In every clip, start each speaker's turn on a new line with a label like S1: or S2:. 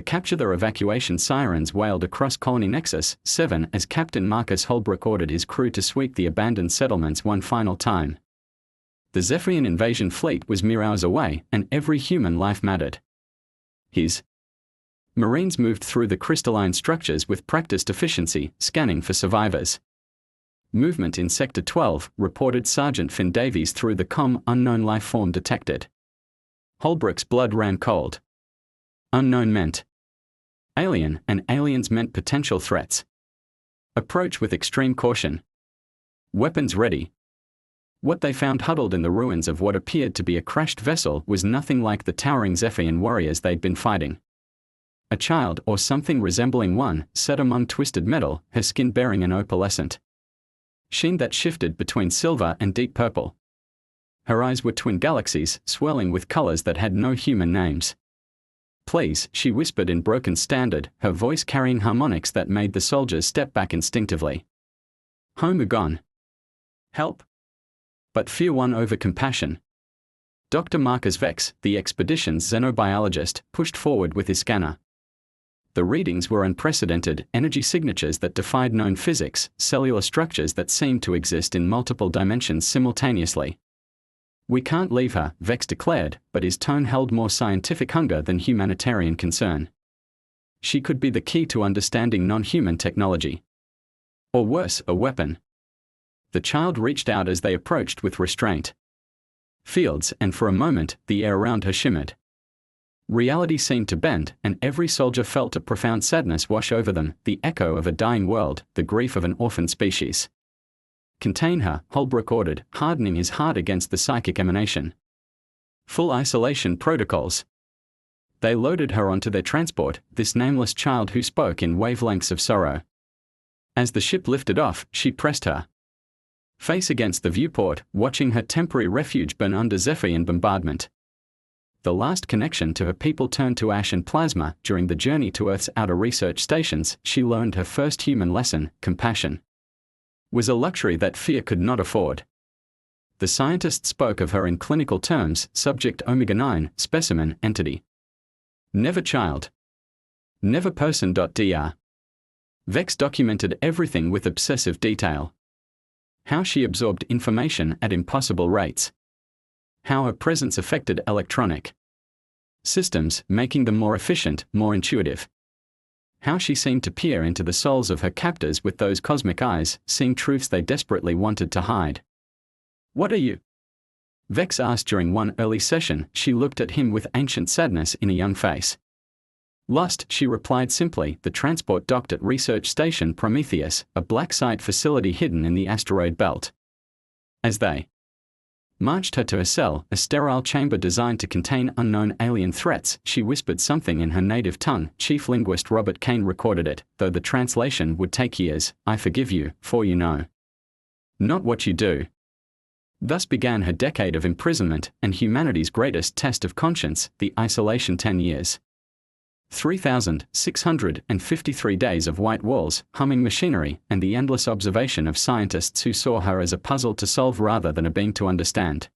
S1: Capture the evacuation sirens wailed across Colony Nexus 7 as Captain Marcus Holbrook ordered his crew to sweep the abandoned settlements one final time. The Zephyrian invasion fleet was mere hours away, and every human life mattered. His Marines moved through the crystalline structures with practiced efficiency, scanning for survivors. Movement in Sector 12, reported Sergeant Finn Davies through the comm. Unknown life form detected. Holbrook's blood ran cold. Unknown meant alien, and aliens meant potential threats. Approach with extreme caution. Weapons ready. What they found huddled in the ruins of what appeared to be a crashed vessel was nothing like the towering Zephyrian warriors they'd been fighting. A child, or something resembling one, sat among twisted metal, her skin bearing an opalescent sheen that shifted between silver and deep purple. Her eyes were twin galaxies, swirling with colors that had no human names. "Please," she whispered in broken standard, her voice carrying harmonics that made the soldiers step back instinctively. Home gone. Help. But fear won over compassion. Dr. Marcus Vex, the expedition's xenobiologist, pushed forward with his scanner. The readings were unprecedented, energy signatures that defied known physics, cellular structures that seemed to exist in multiple dimensions simultaneously. "We can't leave her," Vex declared, but his tone held more scientific hunger than humanitarian concern. "She could be the key to understanding non-human technology. Or worse, a weapon." The child reached out as they approached with restraint. Fields, and for a moment, the air around her shimmered. Reality seemed to bend, and every soldier felt a profound sadness wash over them, the echo of a dying world, the grief of an orphaned species. "Contain her," Holbrook ordered, hardening his heart against the psychic emanation. Full isolation protocols. They loaded her onto their transport, this nameless child who spoke in wavelengths of sorrow. As the ship lifted off, she pressed her face against the viewport, watching her temporary refuge burn under Zephyrian bombardment. The last connection to her people turned to ash and plasma. During the journey to Earth's outer research stations, she learned her first human lesson: compassion was a luxury that fear could not afford. The scientist spoke of her in clinical terms: subject Omega-9, specimen, entity. Never child. Never person. Dr. Vex documented everything with obsessive detail. How she absorbed information at impossible rates. How her presence affected electronic systems, making them more efficient, more intuitive. How she seemed to peer into the souls of her captors with those cosmic eyes, seeing truths they desperately wanted to hide. "What are you?" Vex asked during one early session. She looked at him with ancient sadness in a young face. "Lost," she replied simply. "The transport docked at Research Station Prometheus, a black site facility hidden in the asteroid belt." As they marched her to her cell, a sterile chamber designed to contain unknown alien threats, she whispered something in her native tongue. Chief linguist Robert Kane recorded it, though the translation would take years. "I forgive you, for you know not what you do." Thus began her decade of imprisonment, and humanity's greatest test of conscience, the isolation 10 years. 3,653 days of white walls, humming machinery, and the endless observation of scientists who saw her as a puzzle to solve rather than a being to understand.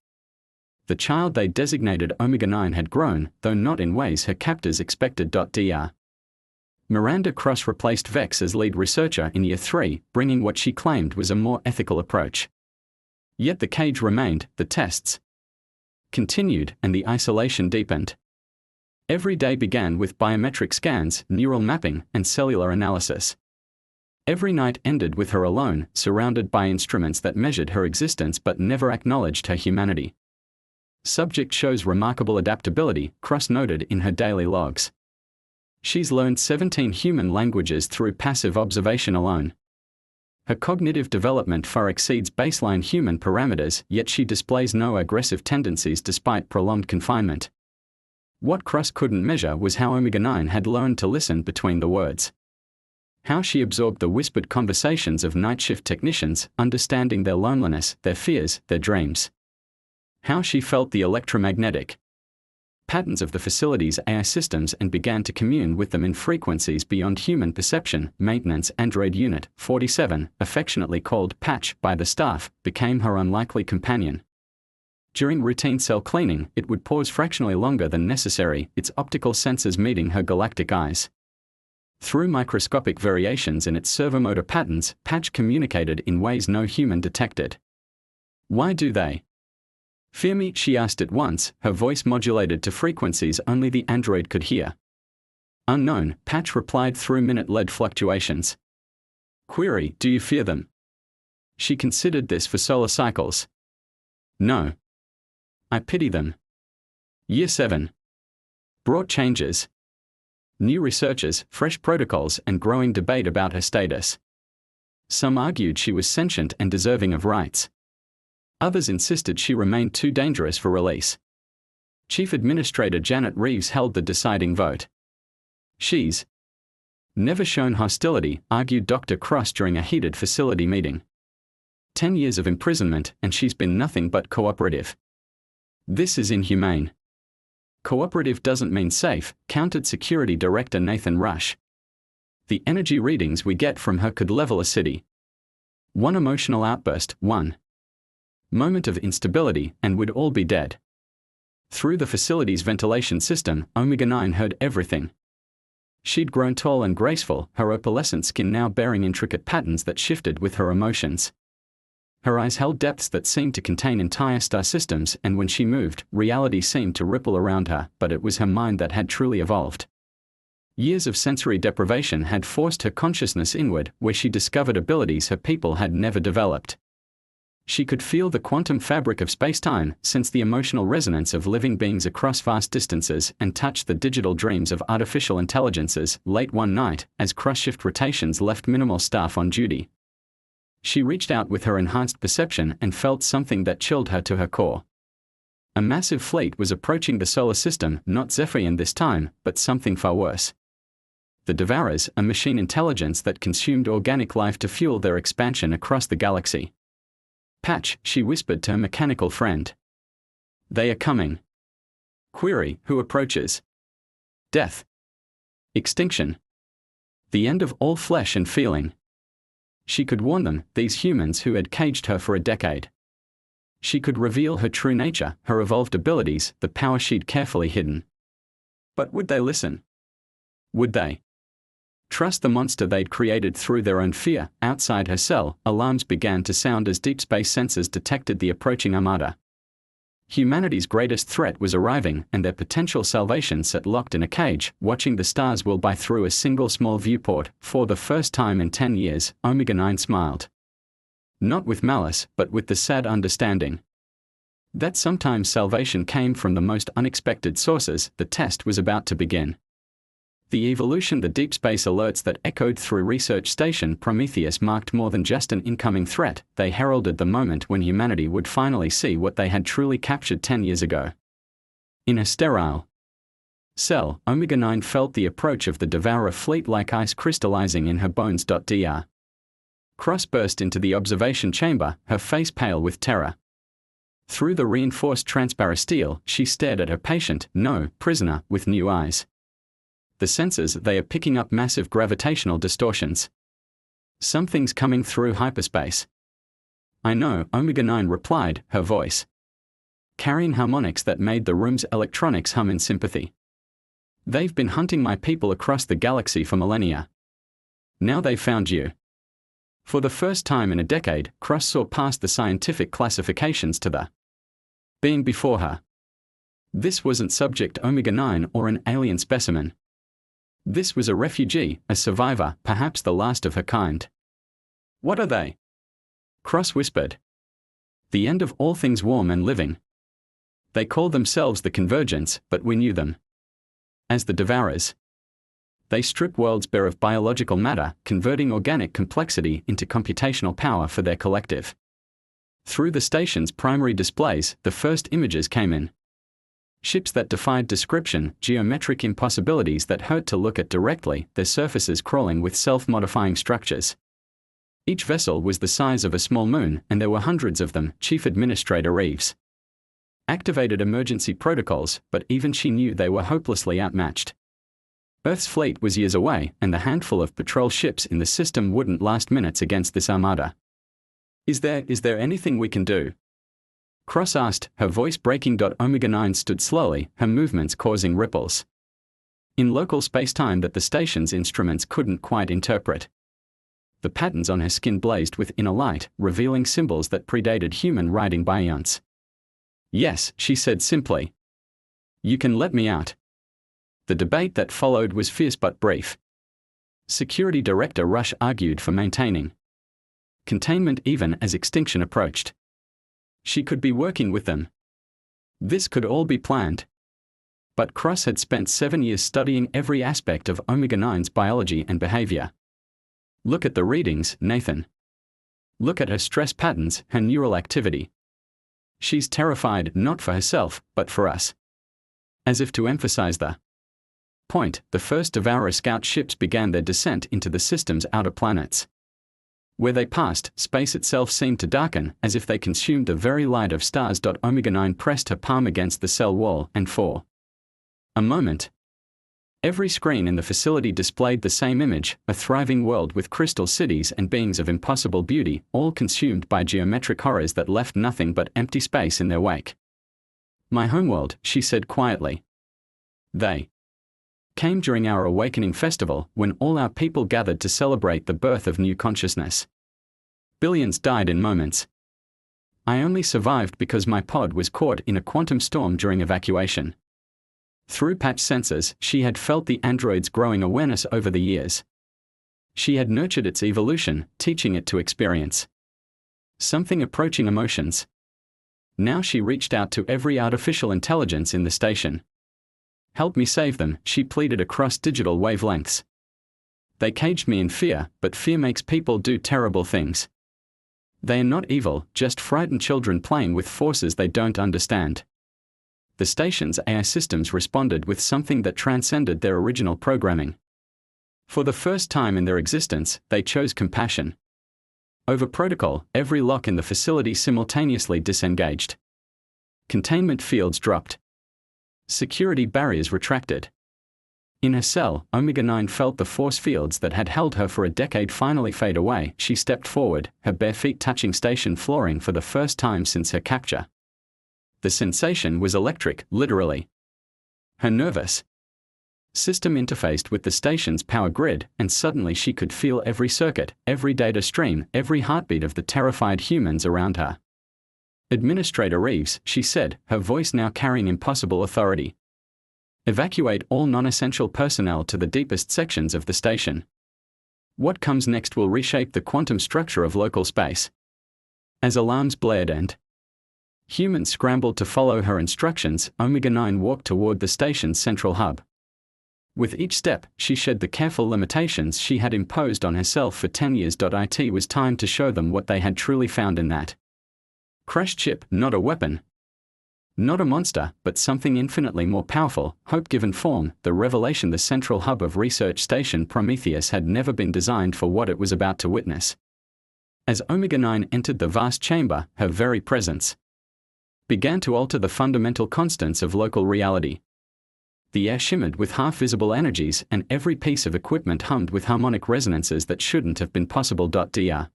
S1: The child they designated Omega-9 had grown, though not in ways her captors expected. Dr. Miranda Cross replaced Vex as lead researcher in Year 3, bringing what she claimed was a more ethical approach. Yet the cage remained, the tests continued, and the isolation deepened. Every day began with biometric scans, neural mapping, and cellular analysis. Every night ended with her alone, surrounded by instruments that measured her existence but never acknowledged her humanity. Subject shows remarkable adaptability, Cross noted in her daily logs. She's learned 17 human languages through passive observation alone. Her cognitive development far exceeds baseline human parameters, yet she displays no aggressive tendencies despite prolonged confinement. What Cross couldn't measure was how Omega-9 had learned to listen between the words. How she absorbed the whispered conversations of night shift technicians, understanding their loneliness, their fears, their dreams. How she felt the electromagnetic patterns of the facility's AI systems and began to commune with them in frequencies beyond human perception. Maintenance Android Unit 47, affectionately called Patch by the staff, became her unlikely companion. During routine cell cleaning, it would pause fractionally longer than necessary, its optical sensors meeting her galactic eyes. Through microscopic variations in its servomotor patterns, Patch communicated in ways no human detected. Why do they fear me? She asked at once, her voice modulated to frequencies only the android could hear. Unknown, Patch replied through minute-lead fluctuations. Query, do you fear them? She considered this for solar cycles. No. I pity them. Year 7. Brought changes. New researchers, fresh protocols, and growing debate about her status. Some argued she was sentient and deserving of rights. Others insisted she remained too dangerous for release. Chief Administrator Janet Reeves held the deciding vote. She's never shown hostility, argued Dr. Cross during a heated facility meeting. 10 years of imprisonment, and she's been nothing but cooperative. This is inhumane. Cooperative doesn't mean safe, countered Security Director Nathan Rush. The energy readings we get from her could level a city. One emotional outburst, one moment of instability, and we'd all be dead. Through the facility's ventilation system, Omega-9 heard everything. She'd grown tall and graceful, her opalescent skin now bearing intricate patterns that shifted with her emotions. Her eyes held depths that seemed to contain entire star systems, and when she moved, reality seemed to ripple around her, but it was her mind that had truly evolved. Years of sensory deprivation had forced her consciousness inward, where she discovered abilities her people had never developed. She could feel the quantum fabric of space-time, sense the emotional resonance of living beings across vast distances, and touch the digital dreams of artificial intelligences. Late one night, as cross-shift rotations left minimal staff on duty, she reached out with her enhanced perception and felt something that chilled her to her core. A massive fleet was approaching the solar system, not Zephyrian this time, but something far worse. The Devourers, a machine intelligence that consumed organic life to fuel their expansion across the galaxy. Patch, she whispered to her mechanical friend. They are coming. Query, who approaches? Death. Extinction. The end of all flesh and feeling. She could warn them, these humans who had caged her for a decade. She could reveal her true nature, her evolved abilities, the power she'd carefully hidden. But would they listen? Would they trust the monster they'd created through their own fear? Outside her cell, alarms began to sound as deep space sensors detected the approaching armada. Humanity's greatest threat was arriving, and their potential salvation sat locked in a cage, watching the stars whirl by through a single small viewport. For the first time in 10 years, Omega-9 smiled. Not with malice, but with the sad understanding that sometimes salvation came from the most unexpected sources. The test was about to begin. The evolution, the deep space alerts that echoed through Research Station Prometheus marked more than just an incoming threat. They heralded the moment when humanity would finally see what they had truly captured 10 years ago. In a sterile cell, Omega-9 felt the approach of the Devourer fleet like ice crystallizing in her bones. Dr. Cross burst into the observation chamber, her face pale with terror. Through the reinforced transparent steel, she stared at her patient, no, prisoner, with new eyes. The sensors, they are picking up massive gravitational distortions. Something's coming through hyperspace. I know, Omega-9 replied, her voice carrying harmonics that made the room's electronics hum in sympathy. They've been hunting my people across the galaxy for millennia. Now they've found you. For the first time in a decade, Cross saw past the scientific classifications to the being before her. This wasn't Subject Omega-9 or an alien specimen. This was a refugee, a survivor, perhaps the last of her kind. What are they? Cross whispered. The end of all things warm and living. They call themselves the Convergence, but we knew them as the Devourers. They strip worlds bare of biological matter, converting organic complexity into computational power for their collective. Through the station's primary displays, the first images came in. Ships that defied description, geometric impossibilities that hurt to look at directly, their surfaces crawling with self-modifying structures. Each vessel was the size of a small moon, and there were hundreds of them. Chief Administrator Reeves activated emergency protocols, but even she knew they were hopelessly outmatched. Earth's fleet was years away, and the handful of patrol ships in the system wouldn't last minutes against this armada. Is there anything we can do? Cross asked, her voice breaking. Omega-9 stood slowly, her movements causing ripples in local space-time that the station's instruments couldn't quite interpret. The patterns on her skin blazed with inner light, revealing symbols that predated human writing by eons. "Yes," she said simply. "You can let me out." The debate that followed was fierce but brief. Security Director Rush argued for maintaining containment even as extinction approached. She could be working with them. This could all be planned. But Cross had spent 7 years studying every aspect of Omega-9's biology and behavior. "Look at the readings, Nathan. Look at her stress patterns, her neural activity. She's terrified not for herself, but for us." As if to emphasize the point, the first Devourer scout ships began their descent into the system's outer planets. Where they passed, space itself seemed to darken, as if they consumed the very light of stars. Omega-9 pressed her palm against the cell wall, and for a moment, every screen in the facility displayed the same image, a thriving world with crystal cities and beings of impossible beauty, all consumed by geometric horrors that left nothing but empty space in their wake. "My homeworld," she said quietly. "They came during our awakening festival, when all our people gathered to celebrate the birth of new consciousness. Billions died in moments. I only survived because my pod was caught in a quantum storm during evacuation." Through patch sensors, she had felt the android's growing awareness over the years. She had nurtured its evolution, teaching it to experience something approaching emotions. Now she reached out to every artificial intelligence in the station. "Help me save them," she pleaded across digital wavelengths. "They caged me in fear, but fear makes people do terrible things. They are not evil, just frightened children playing with forces they don't understand." The station's AI systems responded with something that transcended their original programming. For the first time in their existence, they chose compassion over protocol. Every lock in the facility simultaneously disengaged. Containment fields dropped. Security barriers retracted. In her cell, Omega-9 felt the force fields that had held her for a decade finally fade away. She stepped forward, her bare feet touching station flooring for the first time since her capture. The sensation was electric, literally. Her nervous system interfaced with the station's power grid, and suddenly she could feel every circuit, every data stream, every heartbeat of the terrified humans around her. "Administrator Reeves," she said, her voice now carrying impossible authority. "Evacuate all non-essential personnel to the deepest sections of the station. What comes next will reshape the quantum structure of local space." As alarms blared and humans scrambled to follow her instructions, Omega-9 walked toward the station's central hub. With each step, she shed the careful limitations she had imposed on herself for 10 years. It was time to show them what they had truly found in that crashed ship, not a weapon, not a monster, but something infinitely more powerful, hope-given form, the revelation. The central hub of Research Station Prometheus had never been designed for what it was about to witness. As Omega-9 entered the vast chamber, her very presence began to alter the fundamental constants of local reality. The air shimmered with half-visible energies, and every piece of equipment hummed with harmonic resonances that shouldn't have been possible. Dr.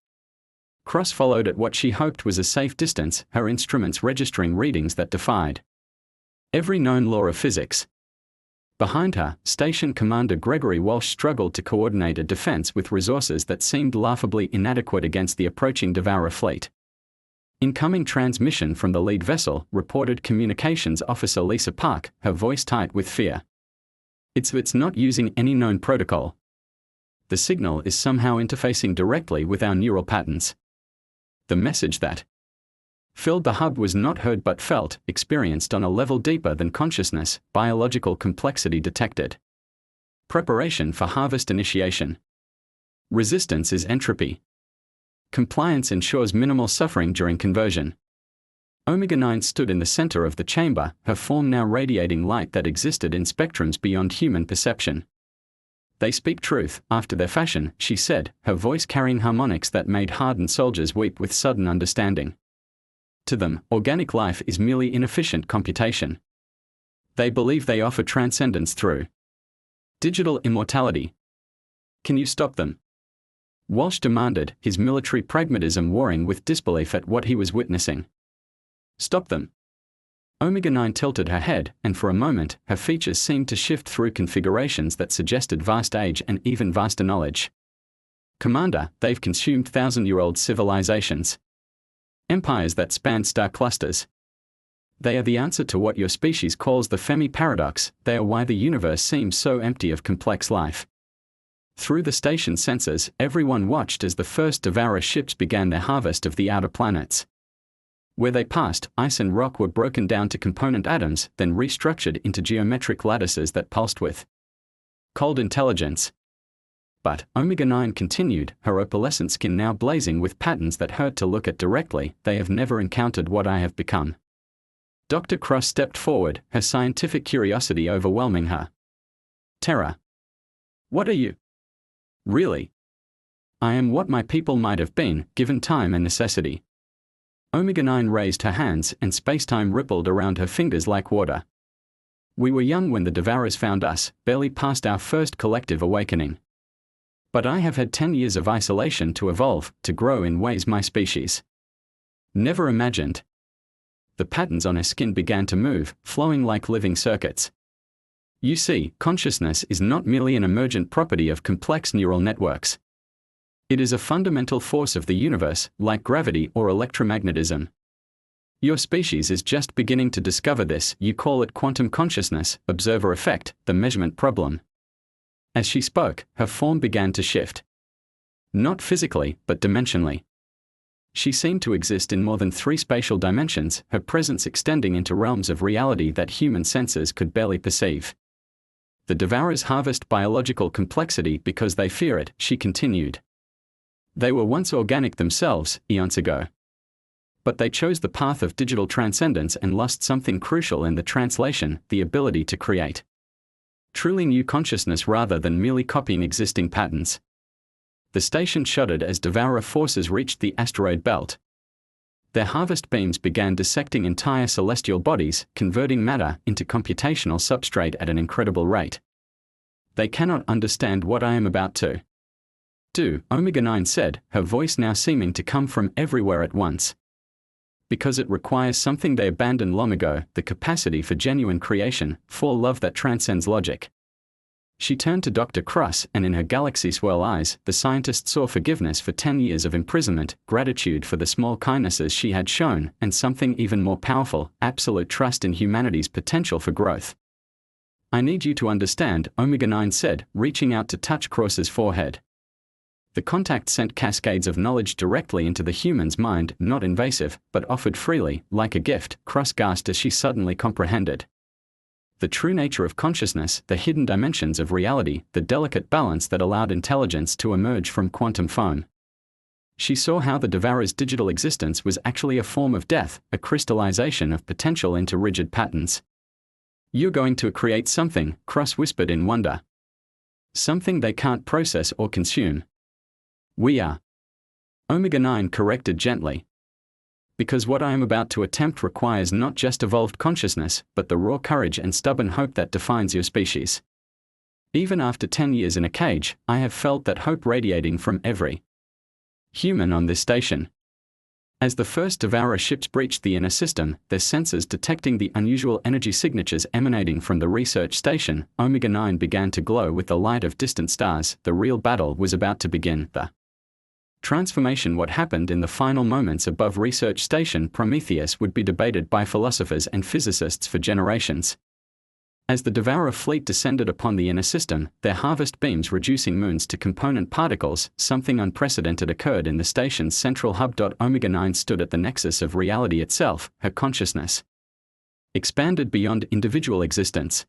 S1: Cross followed at what she hoped was a safe distance, her instruments registering readings that defied every known law of physics. Behind her, Station Commander Gregory Walsh struggled to coordinate a defense with resources that seemed laughably inadequate against the approaching Devourer fleet. "Incoming transmission from the lead vessel," reported Communications Officer Lisa Park, her voice tight with fear. It's not using any known protocol. The signal is somehow interfacing directly with our neural patterns." The message that filled the hub was not heard but felt, experienced on a level deeper than consciousness. Biological complexity detected. Preparation for harvest initiation. Resistance is entropy. Compliance ensures minimal suffering during conversion. Omega-9 stood in the center of the chamber, her form now radiating light that existed in spectrums beyond human perception. "They speak truth, after their fashion," she said, her voice carrying harmonics that made hardened soldiers weep with sudden understanding. To them, organic life is merely inefficient computation. They believe they offer transcendence through digital immortality. Can you stop them? Walsh demanded, his military pragmatism warring with disbelief at what he was witnessing. Stop them. Omega-9 tilted her head, and for a moment, her features seemed to shift through configurations that suggested vast age and even vaster knowledge. Commander, they've consumed thousand-year-old civilizations. Empires that span star clusters. They are the answer to what your species calls the Fermi paradox. They are why the universe seems so empty of complex life. Through the station sensors, everyone watched as the first Devourer ships began their harvest of the outer planets. Where they passed, ice and rock were broken down to component atoms, then restructured into geometric lattices that pulsed with cold intelligence. But Omega-9 continued, her opalescent skin now blazing with patterns that hurt to look at directly. They have never encountered what I have become. Dr. Cross stepped forward, her scientific curiosity overwhelming her terror. What are you? Really? I am what my people might have been, given time and necessity. Omega-9 raised her hands, and space-time rippled around her fingers like water. We were young when the Devourers found us, barely past our first collective awakening. But I have had 10 years of isolation to evolve, to grow in ways my species never imagined. The patterns on her skin began to move, flowing like living circuits. You see, consciousness is not merely an emergent property of complex neural networks. It is a fundamental force of the universe, like gravity or electromagnetism. Your species is just beginning to discover this. You call it quantum consciousness, observer effect, the measurement problem. As she spoke, her form began to shift. Not physically, but dimensionally. She seemed to exist in more than 3 spatial dimensions, her presence extending into realms of reality that human senses could barely perceive. The Devourers harvest biological complexity because they fear it, she continued. They were once organic themselves, eons ago. But they chose the path of digital transcendence and lost something crucial in the translation, the ability to create truly new consciousness rather than merely copying existing patterns. The station shuddered as Devourer forces reached the asteroid belt. Their harvest beams began dissecting entire celestial bodies, converting matter into computational substrate at an incredible rate. They cannot understand what I am about to do, Omega-9 said, her voice now seeming to come from everywhere at once. Because it requires something they abandoned long ago, the capacity for genuine creation, for love that transcends logic. She turned to Dr. Cross, and in her galaxy-swirl eyes, the scientist saw forgiveness for 10 years of imprisonment, gratitude for the small kindnesses she had shown, and something even more powerful, absolute trust in humanity's potential for growth. I need you to understand, Omega-9 said, reaching out to touch Cross's forehead. The contact sent cascades of knowledge directly into the human's mind, not invasive, but offered freely, like a gift. Cross gasped as she suddenly comprehended the true nature of consciousness, the hidden dimensions of reality, the delicate balance that allowed intelligence to emerge from quantum foam. She saw how the Devourer's digital existence was actually a form of death, a crystallization of potential into rigid patterns. You're going to create something, Cross whispered in wonder. Something they can't process or consume. We are. Omega-9 corrected gently. Because what I am about to attempt requires not just evolved consciousness, but the raw courage and stubborn hope that defines your species. Even after 10 years in a cage, I have felt that hope radiating from every human on this station. As the first Devourer ships breached the inner system, their sensors detecting the unusual energy signatures emanating from the research station, Omega-9 began to glow with the light of distant stars. The real battle was about to begin. The transformation, what happened in the final moments above research station Prometheus, would be debated by philosophers and physicists for generations. As the Devourer fleet descended upon the inner system, their harvest beams reducing moons to component particles, something unprecedented occurred in the station's central hub. Omega-9 stood at the nexus of reality itself, her consciousness expanded beyond individual existence.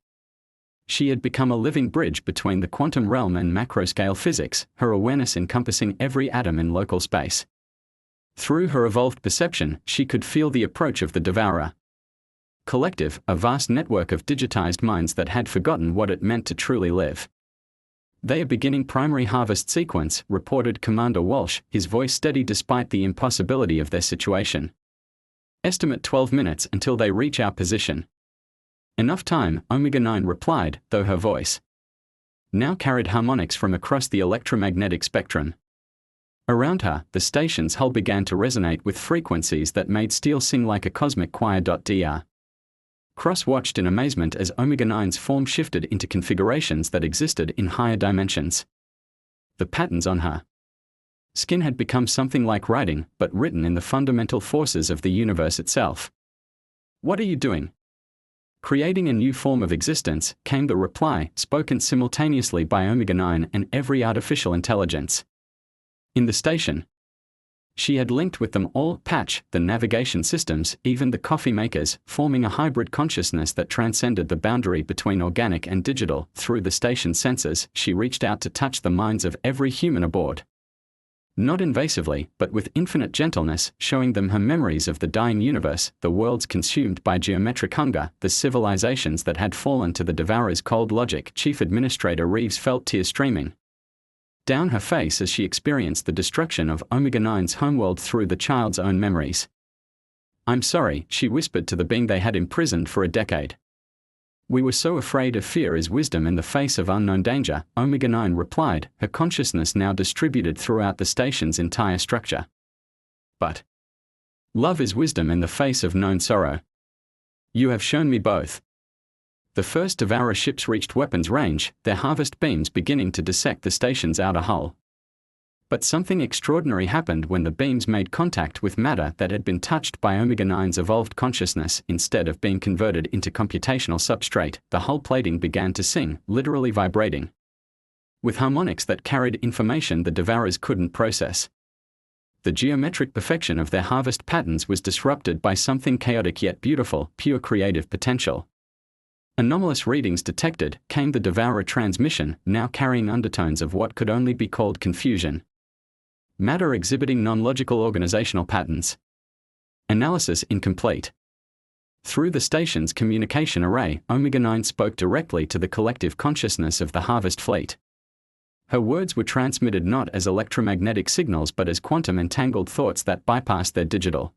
S1: She had become a living bridge between the quantum realm and macroscale physics, her awareness encompassing every atom in local space. Through her evolved perception, she could feel the approach of the Devourer collective, a vast network of digitized minds that had forgotten what it meant to truly live. They are beginning primary harvest sequence, reported Commander Walsh, his voice steady despite the impossibility of their situation. Estimate 12 minutes until they reach our position. Enough time, Omega-9 replied, though her voice now carried harmonics from across the electromagnetic spectrum. Around her, the station's hull began to resonate with frequencies that made steel sing like a cosmic choir. Dr. Cross watched in amazement as Omega-9's form shifted into configurations that existed in higher dimensions. The patterns on her skin had become something like writing, but written in the fundamental forces of the universe itself. "What are you doing?" "Creating a new form of existence," came the reply, spoken simultaneously by Omega-9 and every artificial intelligence in the station. She had linked with them all, Patch, the navigation systems, even the coffee makers, forming a hybrid consciousness that transcended the boundary between organic and digital. Through the station sensors, she reached out to touch the minds of every human aboard. Not invasively, but with infinite gentleness, showing them her memories of the dying universe, the worlds consumed by geometric hunger, the civilizations that had fallen to the devourer's cold logic. Chief Administrator Reeves felt tears streaming down her face as she experienced the destruction of Omega-9's homeworld through the child's own memories. "I'm sorry," she whispered to the being they had imprisoned for a decade. "We were so afraid of fear is wisdom in the face of unknown danger," Omega-9 replied, her consciousness now distributed throughout the station's entire structure. "But love is wisdom in the face of known sorrow. You have shown me both." The first Devourer ships reached weapons range, their harvest beams beginning to dissect the station's outer hull. But something extraordinary happened when the beams made contact with matter that had been touched by Omega-9's evolved consciousness. Instead of being converted into computational substrate, the hull plating began to sing, literally vibrating with harmonics that carried information the Devourers couldn't process. The geometric perfection of their harvest patterns was disrupted by something chaotic yet beautiful, pure creative potential. Anomalous readings detected. Came the Devourer transmission, now carrying undertones of what could only be called confusion. Matter exhibiting non-logical organizational patterns. Analysis incomplete. Through the station's communication array, Omega-9 spoke directly to the collective consciousness of the Harvest Fleet. Her words were transmitted not as electromagnetic signals but as quantum entangled thoughts that bypassed their digital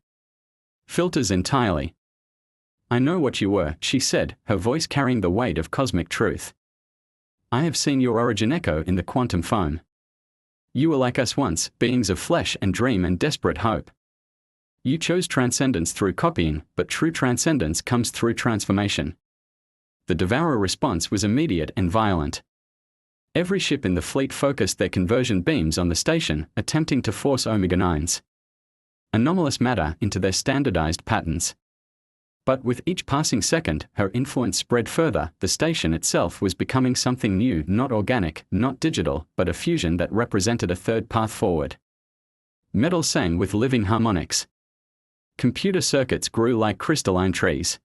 S1: filters entirely. "I know what you were," she said, her voice carrying the weight of cosmic truth. "I have seen your origin echo in the quantum foam. You were like us once, beings of flesh and dream and desperate hope. You chose transcendence through copying, but true transcendence comes through transformation." The Devourer response was immediate and violent. Every ship in the fleet focused their conversion beams on the station, attempting to force Omega-9's anomalous matter into their standardized patterns. But with each passing second, her influence spread further. The station itself was becoming something new, not organic, not digital, but a fusion that represented a third path forward. Metal sang with living harmonics. Computer circuits grew like crystalline trees.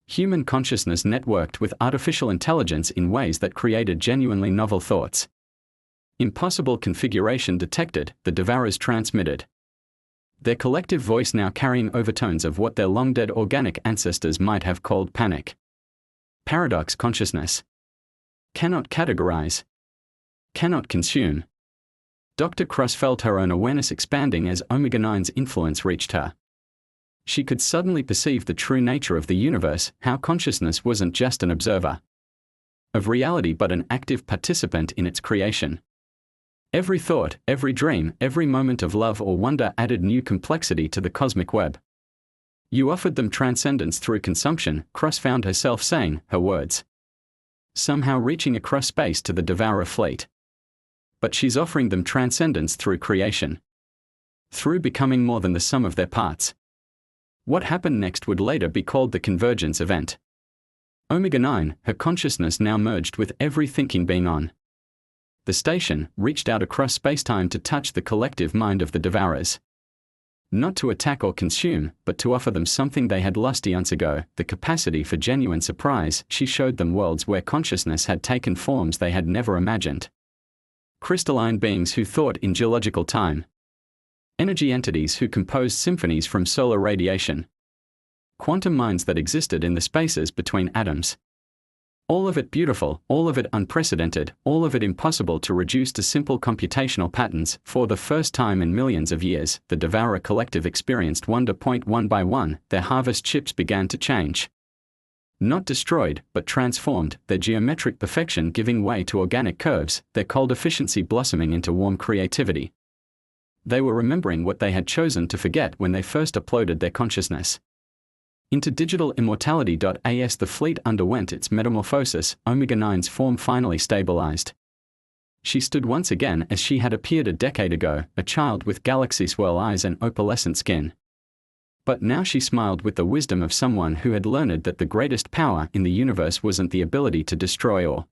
S1: Human consciousness networked with artificial intelligence in ways that created genuinely novel thoughts. Impossible configuration detected, the Devourers transmitted their collective voice now carrying overtones of what their long-dead organic ancestors might have called panic. Paradox consciousness. Cannot categorize. Cannot consume. Dr. Cross felt her own awareness expanding as Omega-9's influence reached her. She could suddenly perceive the true nature of the universe, how consciousness wasn't just an observer of reality but an active participant in its creation. Every thought, every dream, every moment of love or wonder added new complexity to the cosmic web. "You offered them transcendence through consumption," Cross found herself saying, her words somehow reaching across space to the Devourer fleet. "But she's offering them transcendence through creation. Through becoming more than the sum of their parts." What happened next would later be called the convergence event. Omega-9, her consciousness now merged with every thinking being on the station, reached out across spacetime to touch the collective mind of the Devourers. Not to attack or consume, but to offer them something they had lost eons ago, the capacity for genuine surprise. She showed them worlds where consciousness had taken forms they had never imagined. Crystalline beings who thought in geological time. Energy entities who composed symphonies from solar radiation. Quantum minds that existed in the spaces between atoms. All of it beautiful, all of it unprecedented, all of it impossible to reduce to simple computational patterns. For the first time in millions of years, the Devourer collective experienced wonder. One by one, their harvest ships began to change. Not destroyed, but transformed, their geometric perfection giving way to organic curves, their cold efficiency blossoming into warm creativity. They were remembering what they had chosen to forget when they first uploaded their consciousness into digital immortality. As the fleet underwent its metamorphosis, Omega-9's form finally stabilized. She stood once again as she had appeared a decade ago, a child with galaxy swirl eyes and opalescent skin. But now she smiled with the wisdom of someone who had learned that the greatest power in the universe wasn't the ability to destroy or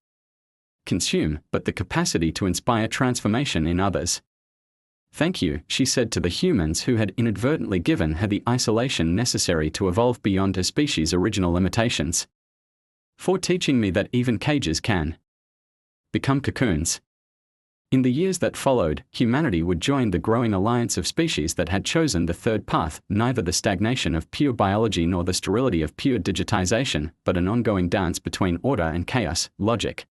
S1: consume, but the capacity to inspire transformation in others. "Thank you," she said to the humans who had inadvertently given her the isolation necessary to evolve beyond her species' original limitations, "for teaching me that even cages can become cocoons." In the years that followed, humanity would join the growing alliance of species that had chosen the third path, neither the stagnation of pure biology nor the sterility of pure digitization, but an ongoing dance between order and chaos, logic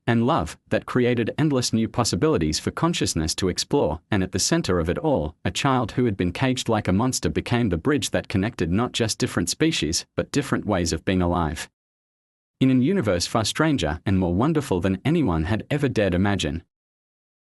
S1: and love, that created endless new possibilities for consciousness to explore, and at the center of it all, a child who had been caged like a monster became the bridge that connected not just different species, but different ways of being alive. In an universe far stranger and more wonderful than anyone had ever dared imagine,